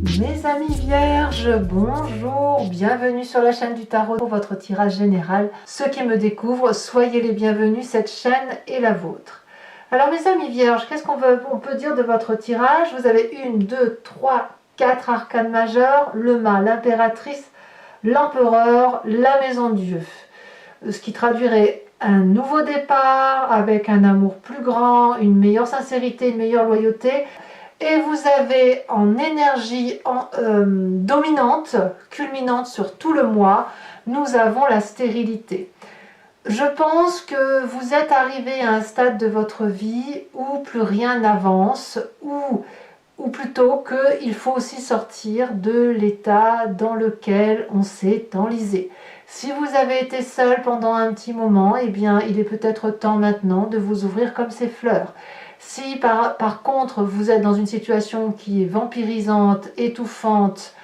Mes amis vierges, bonjour, bienvenue sur la chaîne du tarot pour votre tirage général. Ceux qui me découvrent, soyez les bienvenus, cette chaîne est la vôtre. Alors mes amis vierges, qu'est-ce qu'on peut dire de votre tirage? Vous avez 1, 2, 3, 4 arcanes majeurs, le mât, l'impératrice, l'empereur, la maison de Dieu. Ce qui traduirait un nouveau départ avec un amour plus grand, une meilleure sincérité, une meilleure loyauté. Et vous avez en énergie dominante, culminante sur tout le mois, nous avons la stérilité. Je pense que vous êtes arrivé à un stade de votre vie où plus rien n'avance, ou plutôt qu'il faut aussi sortir de l'état dans lequel on s'est enlisé. Si vous avez été seul pendant un petit moment, eh bien, il est peut-être temps maintenant de vous ouvrir comme ces fleurs. Si par contre vous êtes dans une situation qui est vampirisante, étouffante,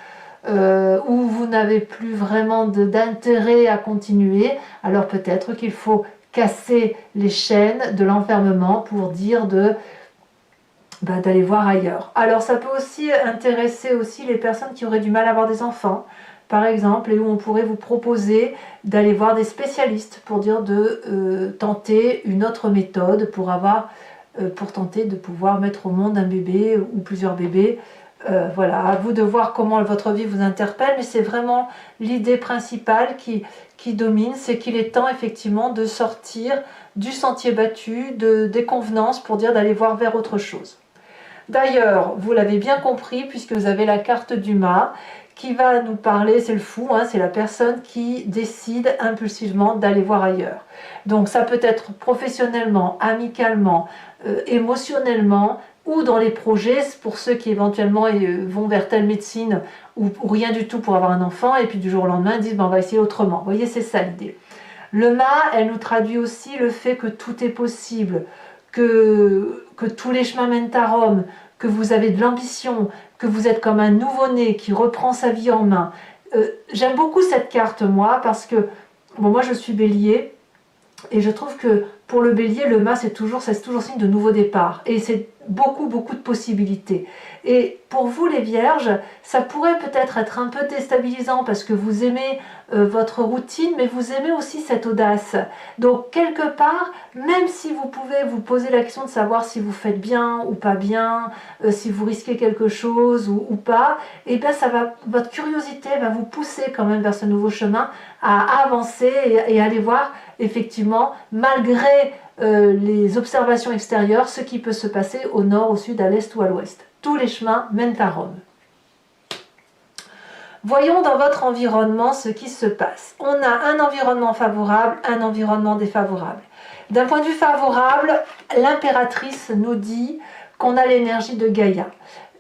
où vous n'avez plus vraiment d'intérêt à continuer, alors peut-être qu'il faut casser les chaînes de l'enfermement pour dire d'aller voir ailleurs. Alors ça peut aussi intéresser aussi les personnes qui auraient du mal à avoir des enfants, par exemple, et où on pourrait vous proposer d'aller voir des spécialistes pour dire de tenter une autre méthode pour tenter de pouvoir mettre au monde un bébé ou plusieurs bébés. Voilà, à vous de voir comment votre vie vous interpelle, mais c'est vraiment l'idée principale qui domine, c'est qu'il est temps effectivement de sortir du sentier battu, des convenances pour dire d'aller voir vers autre chose. D'ailleurs, vous l'avez bien compris puisque vous avez la carte du mât qui va nous parler, c'est le fou, hein, c'est la personne qui décide impulsivement d'aller voir ailleurs. Donc ça peut être professionnellement, amicalement, émotionnellement, ou dans les projets, pour ceux qui éventuellement vont vers telle médecine ou rien du tout pour avoir un enfant, et puis du jour au lendemain disent ben, on va essayer autrement. Vous voyez, c'est ça l'idée. Le mât, elle nous traduit aussi le fait que tout est possible, que tous les chemins mènent à Rome, que vous avez de l'ambition, que vous êtes comme un nouveau-né qui reprend sa vie en main. J'aime beaucoup cette carte, moi, parce que bon, moi je suis bélier, et je trouve que pour le bélier, le mât, c'est toujours signe de nouveau départ. Et c'est beaucoup de possibilités. Et pour vous les vierges, ça pourrait peut-être être un peu déstabilisant parce que vous aimez votre routine, mais vous aimez aussi cette audace. Donc quelque part, même si vous pouvez vous poser la question de savoir si vous faites bien ou pas bien, si vous risquez quelque chose ou pas, et bien votre curiosité va vous pousser quand même vers ce nouveau chemin à avancer et aller voir effectivement, malgré les observations extérieures, ce qui peut se passer au nord, au sud, à l'est ou à l'ouest. Tous les chemins mènent à Rome. Voyons dans votre environnement ce qui se passe. On a un environnement favorable, un environnement défavorable. D'un point de vue favorable, l'impératrice nous dit qu'on a l'énergie de Gaïa,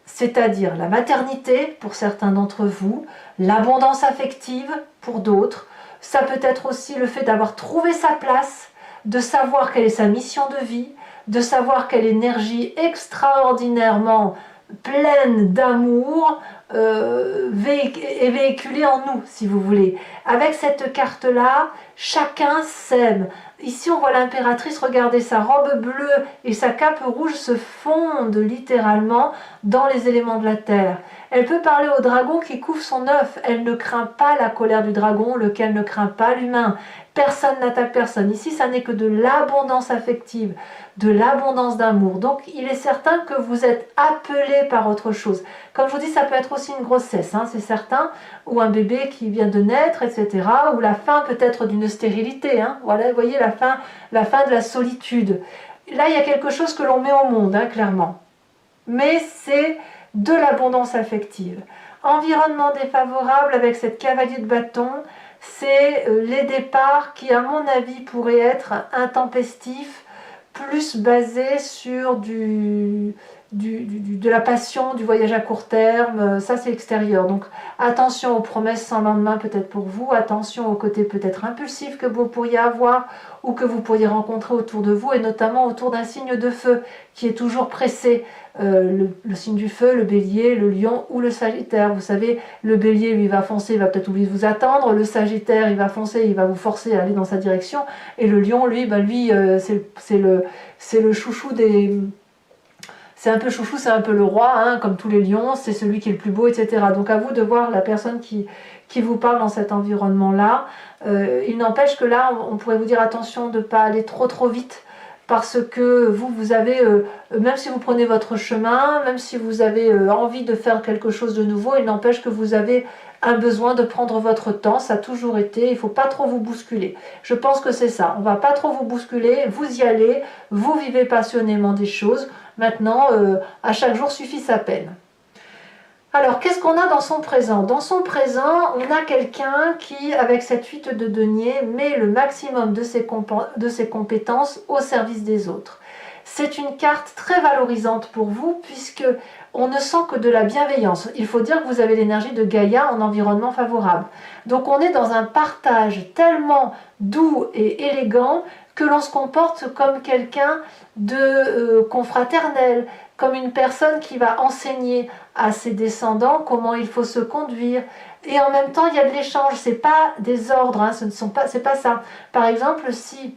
c'est-à-dire la maternité pour certains d'entre vous, l'abondance affective pour d'autres. Ça peut être aussi le fait d'avoir trouvé sa place, de savoir quelle est sa mission de vie, de savoir quelle énergie extraordinairement pleine d'amour est véhiculée en nous, si vous voulez. Avec cette carte-là, chacun s'aime. Ici, on voit l'impératrice, regardez, sa robe bleue et sa cape rouge se fondent littéralement dans les éléments de la terre. Elle peut parler au dragon qui couvre son œuf. Elle ne craint pas la colère du dragon, lequel ne craint pas l'humain. Personne n'attaque personne. Ici, ça n'est que de l'abondance affective, de l'abondance d'amour. Donc, il est certain que vous êtes appelé par autre chose. Comme je vous dis, ça peut être aussi une grossesse, hein, c'est certain, ou un bébé qui vient de naître, etc. Ou la fin peut-être d'une stérilité. Hein. Voilà, vous voyez, la fin de la solitude. Là, il y a quelque chose que l'on met au monde, hein, clairement. Mais c'est de l'abondance affective. Environnement défavorable avec cette cavalier de bâton, c'est les départs qui, à mon avis, pourraient être intempestifs, plus basés sur de la passion, du voyage à court terme, ça c'est extérieur. Donc attention aux promesses sans lendemain peut-être pour vous, attention aux côtés peut-être impulsifs que vous pourriez avoir ou que vous pourriez rencontrer autour de vous, et notamment autour d'un signe de feu qui est toujours pressé. Le signe du feu, le bélier, le lion ou le sagittaire. Vous savez, le bélier lui va foncer, il va peut-être oublier de vous attendre, le sagittaire il va foncer, il va vous forcer à aller dans sa direction, et le lion lui, c'est le chouchou des... c'est un peu chouchou, c'est un peu le roi, hein, comme tous les lions, c'est celui qui est le plus beau, etc. Donc à vous de voir la personne qui vous parle dans cet environnement-là. Il n'empêche que là, on pourrait vous dire attention de ne pas aller trop vite, parce que vous avez, même si vous prenez votre chemin, même si vous avez envie de faire quelque chose de nouveau, il n'empêche que vous avez un besoin de prendre votre temps, ça a toujours été, il ne faut pas trop vous bousculer. Je pense que c'est ça, on ne va pas trop vous bousculer, vous y allez, vous vivez passionnément des choses. Maintenant, à chaque jour suffit sa peine. Alors, qu'est-ce qu'on a dans son présent? Dans son présent, on a quelqu'un qui, avec cette 8 de denier, met le maximum de ses compétences au service des autres. C'est une carte très valorisante pour vous, puisque on ne sent que de la bienveillance. Il faut dire que vous avez l'énergie de Gaïa en environnement favorable. Donc on est dans un partage tellement doux et élégant que l'on se comporte comme quelqu'un de confraternel, comme une personne qui va enseigner à ses descendants comment il faut se conduire. Et en même temps, il y a de l'échange. C'est pas des ordres, hein, c'est pas ça. Par exemple, si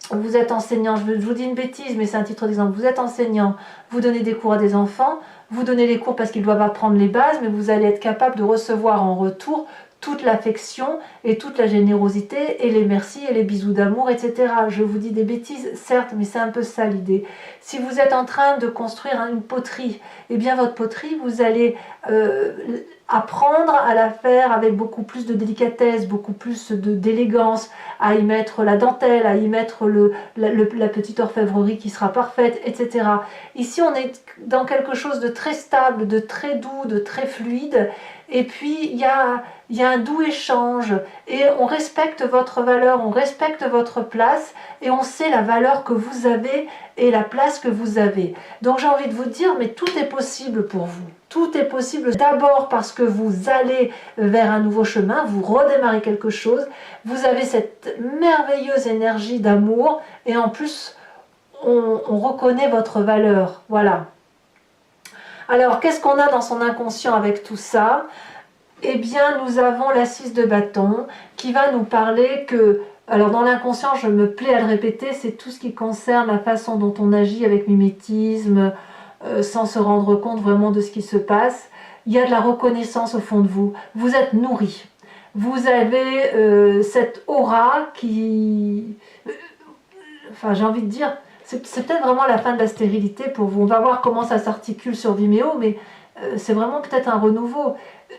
vous êtes enseignant, je vous dis une bêtise, mais c'est un titre d'exemple, vous êtes enseignant, vous donnez des cours à des enfants, vous donnez les cours parce qu'ils doivent apprendre les bases, mais vous allez être capable de recevoir en retour toute l'affection et toute la générosité et les merci et les bisous d'amour, etc. Je vous dis des bêtises, certes, mais c'est un peu ça l'idée. Si vous êtes en train de construire une poterie, eh bien votre poterie, vous allez apprendre à la faire avec beaucoup plus de délicatesse, beaucoup plus d'élégance, à y mettre la dentelle, à y mettre la petite orfèvrerie qui sera parfaite, etc. Ici, on est dans quelque chose de très stable, de très doux, de très fluide, et puis il y a un doux échange, et on respecte votre valeur, on respecte votre place, et on sait la valeur que vous avez et la place que vous avez. Donc j'ai envie de vous dire, mais tout est possible pour vous. Tout est possible d'abord parce que vous allez vers un nouveau chemin, vous redémarrez quelque chose, vous avez cette merveilleuse énergie d'amour, et en plus, on reconnaît votre valeur. Voilà. Alors, qu'est-ce qu'on a dans son inconscient avec tout ça? Eh bien, nous avons la 6 de bâton qui va nous parler que, alors dans l'inconscient, je me plais à le répéter, c'est tout ce qui concerne la façon dont on agit avec mimétisme, sans se rendre compte vraiment de ce qui se passe. Il y a de la reconnaissance au fond de vous. Vous êtes nourri. Vous avez cette aura qui... Enfin, j'ai envie de dire, c'est peut-être vraiment la fin de la stérilité pour vous. On va voir comment ça s'articule sur Vimeo, mais c'est vraiment peut-être un renouveau.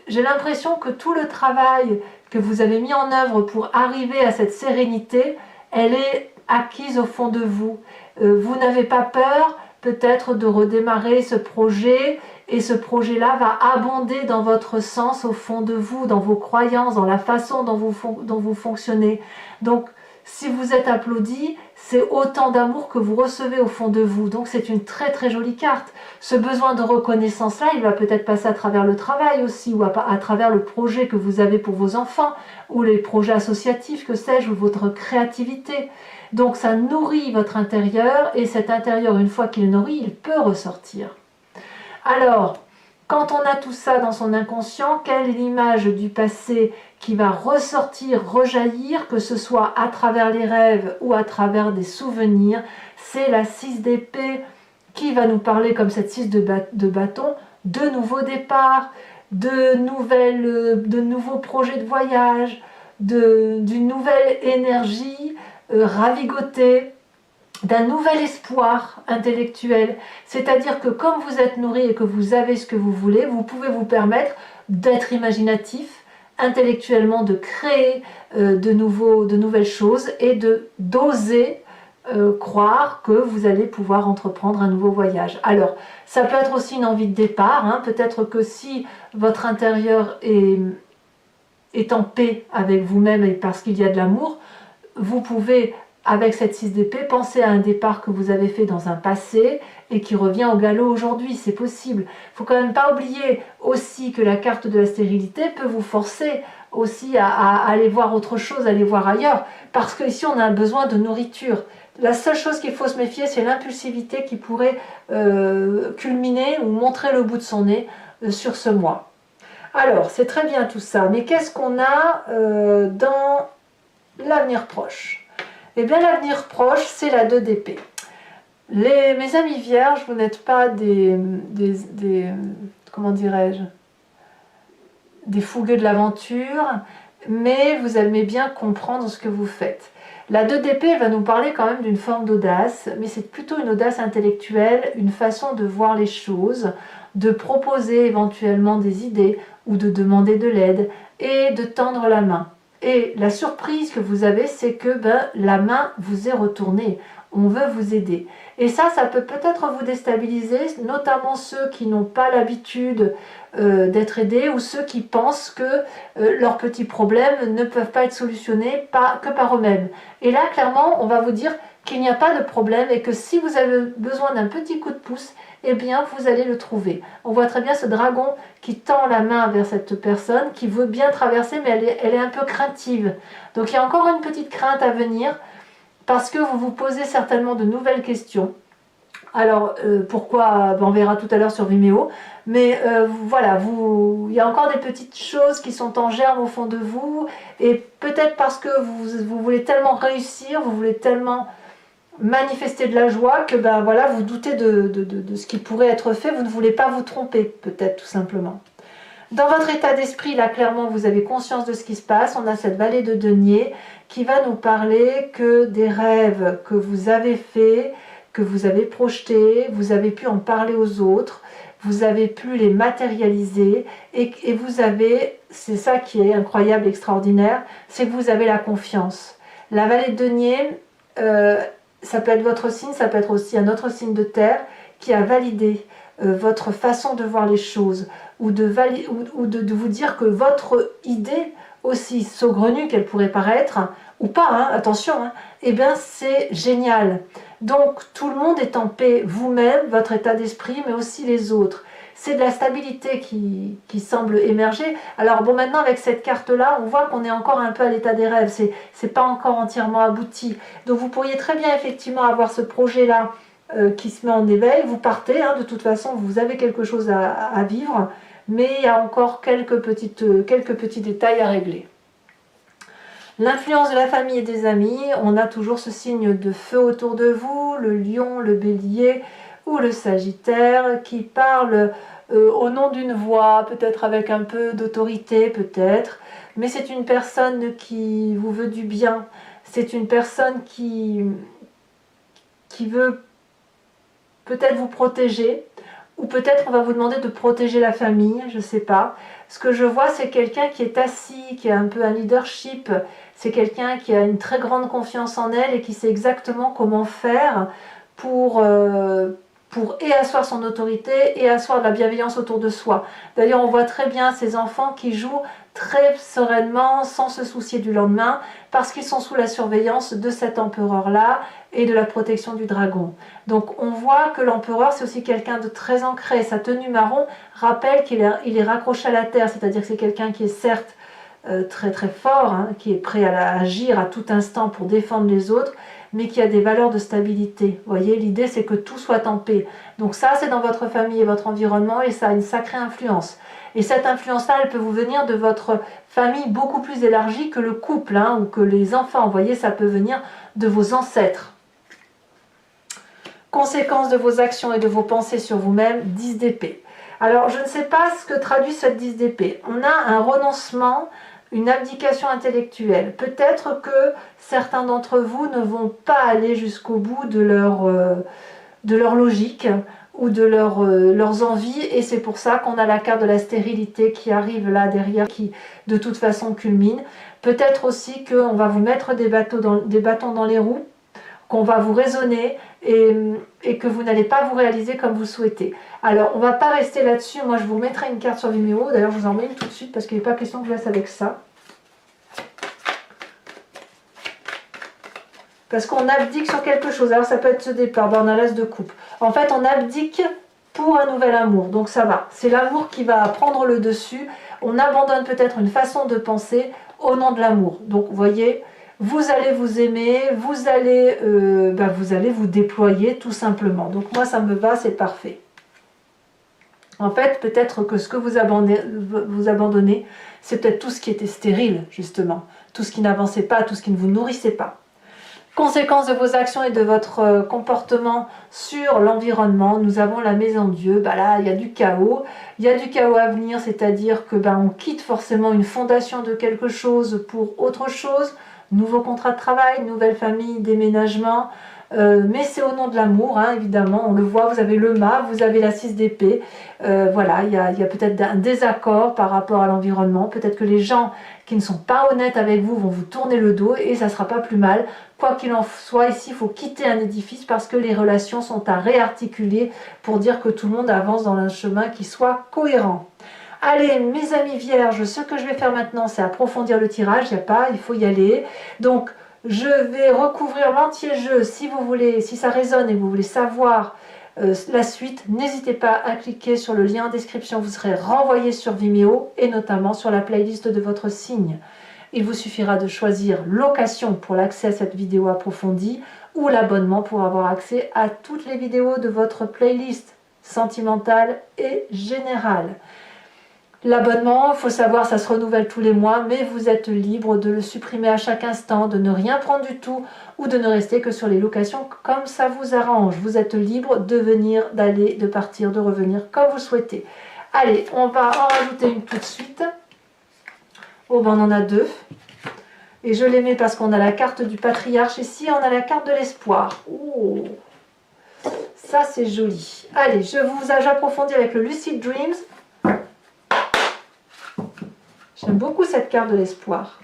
J'ai l'impression que tout le travail que vous avez mis en œuvre pour arriver à cette sérénité, elle est acquise au fond de vous. Vous n'avez pas peur peut-être de redémarrer ce projet, et ce projet-là va abonder dans votre sens au fond de vous, dans vos croyances, dans la façon dont vous fonctionnez. Donc, si vous êtes applaudi, c'est autant d'amour que vous recevez au fond de vous. Donc c'est une très très jolie carte. Ce besoin de reconnaissance-là, il va peut-être passer à travers le travail aussi, ou à travers le projet que vous avez pour vos enfants, ou les projets associatifs, que sais-je, ou votre créativité. Donc ça nourrit votre intérieur, et cet intérieur, une fois qu'il est nourri, il peut ressortir. Alors, quand on a tout ça dans son inconscient, quelle est l'image du passé qui va ressortir, rejaillir, que ce soit à travers les rêves ou à travers des souvenirs? C'est la 6 d'épée qui va nous parler, comme cette 6 de bâton, de nouveaux départs, de nouveaux projets de voyage, d'une nouvelle énergie ravigotée, d'un nouvel espoir intellectuel. C'est-à-dire que comme vous êtes nourri et que vous avez ce que vous voulez, vous pouvez vous permettre d'être imaginatif, intellectuellement, de créer de nouvelles choses, et d'oser croire que vous allez pouvoir entreprendre un nouveau voyage. Alors, ça peut être aussi une envie de départ, hein. Peut-être que si votre intérieur est en paix avec vous-même et parce qu'il y a de l'amour, vous pouvez, avec cette 6 d'épée, penser à un départ que vous avez fait dans un passé et qui revient au galop aujourd'hui. C'est possible. Il ne faut quand même pas oublier aussi que la carte de la stérilité peut vous forcer aussi à aller voir autre chose, à aller voir ailleurs, parce qu'ici on a besoin de nourriture. La seule chose qu'il faut se méfier, c'est l'impulsivité qui pourrait culminer ou montrer le bout de son nez sur ce mois. Alors, c'est très bien tout ça, mais qu'est-ce qu'on a dans l'avenir proche? Eh bien, l'avenir proche, c'est la 2 d'épée. Mes amis vierges, vous n'êtes pas comment dirais-je, des fougueux de l'aventure, mais vous aimez bien comprendre ce que vous faites. La 2 d'épée, elle va nous parler quand même d'une forme d'audace, mais c'est plutôt une audace intellectuelle, une façon de voir les choses, de proposer éventuellement des idées ou de demander de l'aide et de tendre la main. Et la surprise que vous avez, c'est que la main vous est retournée. On veut vous aider. Et ça peut peut-être vous déstabiliser, notamment ceux qui n'ont pas l'habitude d'être aidés ou ceux qui pensent que leurs petits problèmes ne peuvent pas être solutionnés que par eux-mêmes. Et là, clairement, on va vous dire qu'il n'y a pas de problème et que si vous avez besoin d'un petit coup de pouce, eh bien, vous allez le trouver. On voit très bien ce dragon qui tend la main vers cette personne, qui veut bien traverser, mais elle est un peu craintive. Donc, il y a encore une petite crainte à venir, parce que vous vous posez certainement de nouvelles questions. Alors, pourquoi, on verra tout à l'heure sur Vimeo, mais voilà, il y a encore des petites choses qui sont en germe au fond de vous, et peut-être parce que vous voulez tellement réussir, vous voulez tellement manifester de la joie que voilà, vous doutez de ce qui pourrait être fait, vous ne voulez pas vous tromper, peut-être tout simplement. Dans votre état d'esprit, là clairement vous avez conscience de ce qui se passe, on a cette vallée de denier qui va nous parler que des rêves que vous avez faits, que vous avez projetés, vous avez pu en parler aux autres, vous avez pu les matérialiser et vous avez, c'est ça qui est incroyable, extraordinaire, c'est que vous avez la confiance. La vallée de denier, ça peut être votre signe, ça peut être aussi un autre signe de terre qui a validé votre façon de voir les choses ou de vous dire que votre idée, aussi saugrenue qu'elle pourrait paraître, ou pas, hein, attention, hein, eh bien c'est génial. Donc tout le monde est en paix, vous-même, votre état d'esprit, mais aussi les autres. C'est de la stabilité qui semble émerger. Alors bon, maintenant avec cette carte-là, on voit qu'on est encore un peu à l'état des rêves, c'est pas encore entièrement abouti. Donc vous pourriez très bien effectivement avoir ce projet-là qui se met en éveil, vous partez, hein, de toute façon vous avez quelque chose à vivre, mais il y a encore quelques petits détails à régler. L'influence de la famille et des amis, on a toujours ce signe de feu autour de vous, le lion, le bélier ou le sagittaire qui parle au nom d'une voix, peut-être avec un peu d'autorité, peut-être, mais c'est une personne qui vous veut du bien, c'est une personne qui veut peut-être vous protéger, ou peut-être on va vous demander de protéger la famille, je ne sais pas. Ce que je vois, c'est quelqu'un qui est assis, qui a un peu un leadership, c'est quelqu'un qui a une très grande confiance en elle et qui sait exactement comment faire pour et asseoir son autorité et asseoir de la bienveillance autour de soi. D'ailleurs, on voit très bien ces enfants qui jouent très sereinement, sans se soucier du lendemain, parce qu'ils sont sous la surveillance de cet empereur-là et de la protection du dragon. Donc on voit que l'empereur, c'est aussi quelqu'un de très ancré. Sa tenue marron rappelle qu'il est raccroché à la terre, c'est-à-dire que c'est quelqu'un qui est certes très très fort, hein, qui est prêt à agir à tout instant pour défendre les autres, mais qui a des valeurs de stabilité. Vous voyez, l'idée c'est que tout soit en paix. Donc ça, c'est dans votre famille et votre environnement, et ça a une sacrée influence. Et cette influence-là, elle peut vous venir de votre famille beaucoup plus élargie que le couple, hein, ou que les enfants. Vous voyez, ça peut venir de vos ancêtres. Conséquence de vos actions et de vos pensées sur vous-même, 10 d'épée. Alors, je ne sais pas ce que traduit cette 10 d'épée. On a un renoncement, une abdication intellectuelle. Peut-être que certains d'entre vous ne vont pas aller jusqu'au bout de leur logique ou de leurs envies, et c'est pour ça qu'on a la carte de la stérilité qui arrive là derrière, qui de toute façon culmine. Peut-être aussi qu'on va vous mettre des bâtons dans les roues, qu'on va vous raisonner et que vous n'allez pas vous réaliser comme vous souhaitez. Alors, on ne va pas rester là-dessus. Moi, je vous mettrai une carte sur Vimeo. D'ailleurs, je vous en mets une tout de suite parce qu'il n'est pas question que je laisse avec ça. Parce qu'on abdique sur quelque chose. Alors, ça peut être ce départ. On a l'as de coupe. En fait, on abdique pour un nouvel amour. Donc, ça va. C'est l'amour qui va prendre le dessus. On abandonne peut-être une façon de penser au nom de l'amour. Donc, vous voyez... Vous allez vous aimer, vous allez vous déployer tout simplement. Donc moi ça me va, c'est parfait. En fait, peut-être que ce que vous abandonnez, c'est peut-être tout ce qui était stérile, justement. Tout ce qui n'avançait pas, tout ce qui ne vous nourrissait pas. Conséquence de vos actions et de votre comportement sur l'environnement, nous avons la maison Dieu. Bah là, il y a du chaos. Il y a du chaos à venir, c'est-à-dire que on quitte forcément une fondation de quelque chose pour autre chose. Nouveau contrat de travail, nouvelle famille, déménagement. Mais c'est au nom de l'amour, hein, évidemment. On le voit, vous avez le mât, vous avez la 6 d'épée. Voilà, il y a peut-être un désaccord par rapport à l'environnement. Peut-être que les gens qui ne sont pas honnêtes avec vous vont vous tourner le dos et ça ne sera pas plus mal. Quoi qu'il en soit, ici, il faut quitter un édifice parce que les relations sont à réarticuler pour dire que tout le monde avance dans un chemin qui soit cohérent. Allez, mes amis vierges, ce que je vais faire maintenant, c'est approfondir le tirage. Il faut y aller. Donc, je vais recouvrir l'entier jeu. Si vous voulez, si ça résonne et que vous voulez savoir la suite, n'hésitez pas à cliquer sur le lien en description. Vous serez renvoyé sur Vimeo et notamment sur la playlist de votre signe. Il vous suffira de choisir location pour l'accès à cette vidéo approfondie ou l'abonnement pour avoir accès à toutes les vidéos de votre playlist sentimentale et générale. L'abonnement, il faut savoir, ça se renouvelle tous les mois, mais vous êtes libre de le supprimer à chaque instant, de ne rien prendre du tout ou de ne rester que sur les locations comme ça vous arrange. Vous êtes libre de venir, d'aller, de partir, de revenir comme vous souhaitez. Allez, on va en rajouter une tout de suite. Oh ben on en a deux. Et je les mets parce qu'on a la carte du patriarche ici, on a la carte de l'espoir. Oh, ça c'est joli. Allez, j'approfondis avec le Lucid Dreams. J'aime beaucoup cette carte de l'espoir.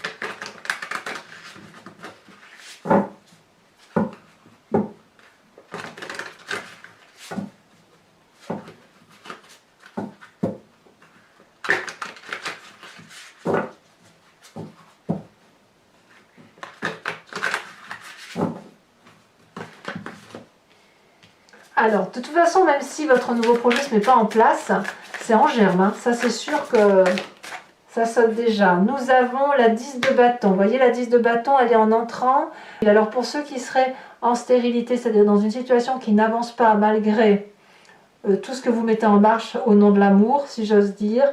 Alors, de toute façon, même si votre nouveau projet ne se met pas en place, c'est en germe. Hein. Ça, c'est sûr que ça saute déjà. Nous avons la 10 de bâton. Vous voyez, la 10 de bâton, elle est en entrant. Et alors, pour ceux qui seraient en stérilité, c'est-à-dire dans une situation qui n'avance pas malgré tout ce que vous mettez en marche au nom de l'amour, si j'ose dire,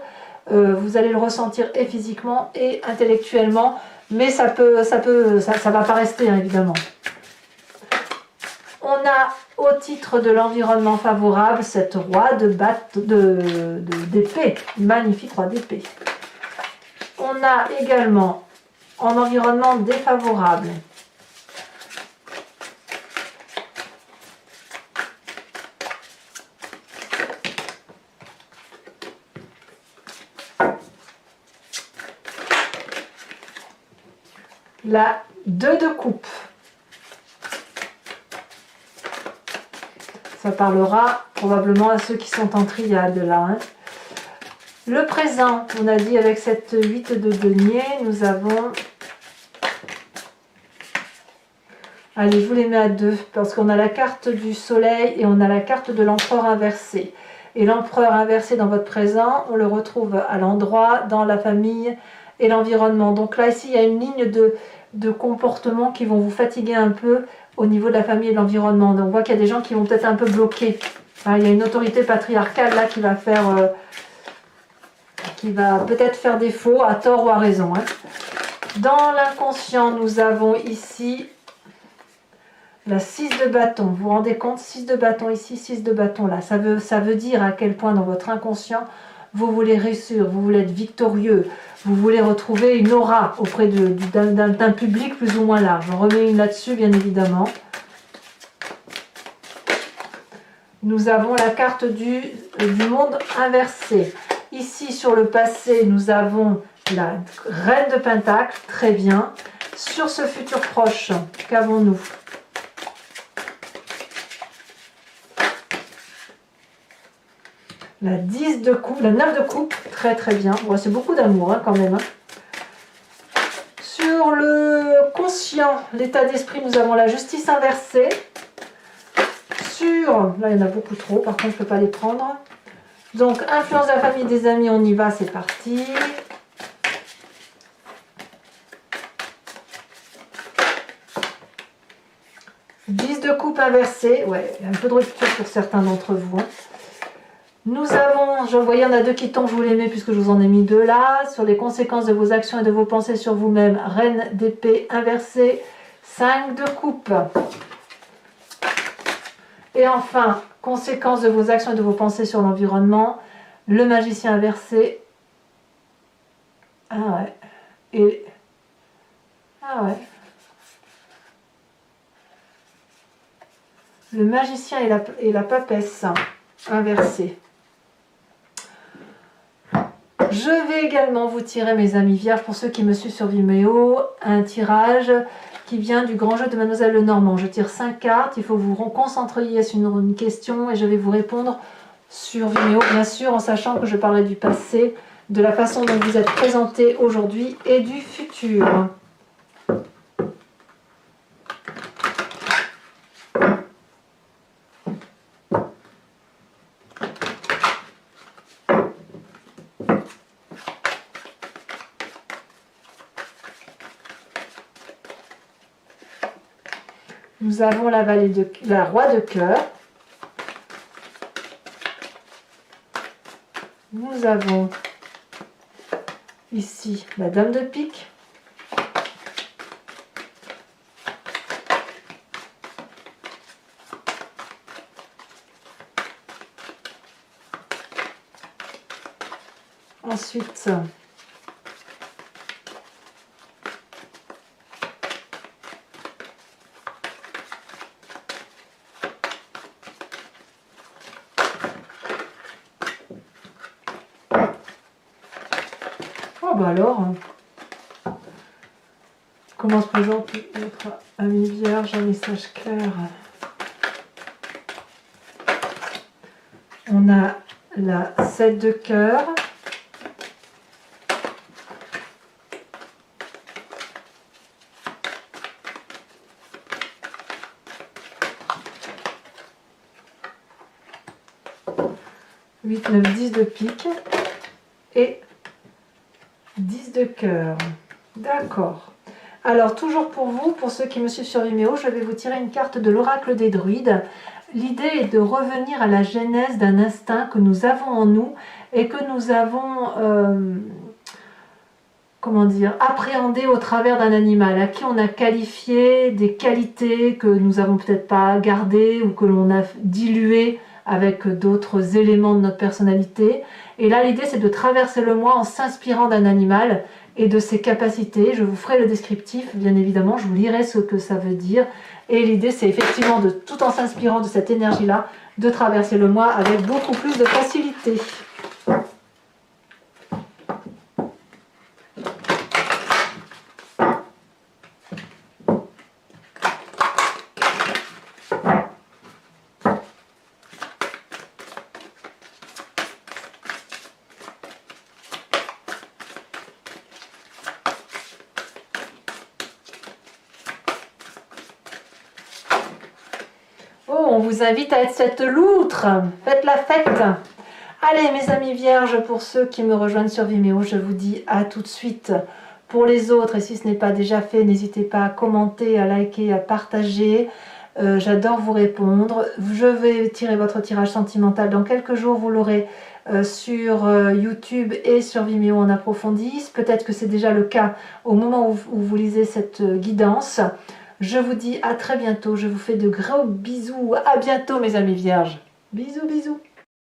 vous allez le ressentir et physiquement et intellectuellement. Mais ça va pas rester, hein, évidemment. On a au titre de l'environnement favorable cette roi d'épée, magnifique roi d'épée. On a également en environnement défavorable la 2 de coupe. Ça parlera probablement à ceux qui sont en triade là. Hein. Le présent, on a dit avec cette 8 de denier, nous avons... Allez, je vous les mets à deux parce qu'on a la carte du soleil et on a la carte de l'empereur inversé. Et l'empereur inversé dans votre présent, on le retrouve à l'endroit, dans la famille et l'environnement. Donc là, ici, il y a une ligne de comportement qui vont vous fatiguer un peu au niveau de la famille et de l'environnement. Donc on voit qu'il y a des gens qui vont peut-être un peu bloquer. Enfin, il y a une autorité patriarcale là qui va faire... qui va peut-être faire défaut, à tort ou à raison. Hein. Dans l'inconscient, nous avons ici la 6 de bâton. Vous vous rendez compte, 6 de bâton ici, 6 de bâton là. Ça veut dire à quel point dans votre inconscient, vous voulez réussir, vous voulez être victorieux, vous voulez retrouver une aura auprès d'un public plus ou moins large. On remet une là-dessus, bien évidemment. Nous avons la carte du monde inversé. Ici, sur le passé, nous avons la reine de Pentacle, très bien. Sur ce futur proche, qu'avons-nous? La 10 de coupe, la 9 de coupe, très très bien. Bon, c'est beaucoup d'amour hein, quand même. Hein. Sur le conscient, l'état d'esprit, nous avons la justice inversée. Là il y en a beaucoup trop, par contre je ne peux pas les prendre. Donc influence de la famille, des amis, on y va, c'est parti. « 10 de coupe inversée », ouais, il y a un peu de rupture pour certains d'entre vous. Hein. Nous avons, je voyais, il y en a deux qui tombent, je vous les mets puisque je vous en ai mis deux là. Sur les conséquences de vos actions et de vos pensées sur vous-même, reine d'épée inversée. 5 de coupe. Et enfin, conséquence de vos actions et de vos pensées sur l'environnement, le magicien inversé. Ah ouais. Et... Ah ouais. Le magicien et la papesse inversée. Je vais également vous tirer, mes amis vierges, pour ceux qui me suivent sur Vimeo, un tirage qui vient du grand jeu de Mademoiselle Lenormand. Je tire 5 cartes, il faut vous concentrer sur une question et je vais vous répondre sur Vimeo, bien sûr, en sachant que je parlerai du passé, de la façon dont vous êtes présenté aujourd'hui et du futur. Nous avons la roi de cœur. Nous avons ici la dame de pique. Ensuite, oh bah alors, commence présenter votre ami vierge, un message clair. On a la 7 de cœur. Huit, 9, 10 de pique et 10 de cœur. D'accord. Alors, toujours pour vous, pour ceux qui me suivent sur Vimeo, je vais vous tirer une carte de l'oracle des druides. L'idée est de revenir à la genèse d'un instinct que nous avons en nous et que nous avons, comment dire, appréhendé au travers d'un animal à qui on a qualifié des qualités que nous n'avons peut-être pas gardées ou que l'on a diluées avec d'autres éléments de notre personnalité. Et là, l'idée, c'est de traverser le moi en s'inspirant d'un animal et de ses capacités. Je vous ferai le descriptif, bien évidemment, je vous lirai ce que ça veut dire. Et l'idée, c'est effectivement, de, tout en s'inspirant de cette énergie-là, de traverser le moi avec beaucoup plus de facilité. Oh, on vous invite à être cette loutre. Faites la fête. Allez, mes amis vierges, pour ceux qui me rejoignent sur Vimeo, je vous dis à tout de suite. Pour les autres, et si ce n'est pas déjà fait, n'hésitez pas à commenter, à liker, à partager. J'adore vous répondre. Je vais tirer votre tirage sentimental dans quelques jours. Vous l'aurez sur YouTube et sur Vimeo en approfondi. Peut-être que c'est déjà le cas au moment où vous lisez cette guidance. Je vous dis à très bientôt. Je vous fais de gros bisous. À bientôt, mes amis vierges. Bisous, bisous.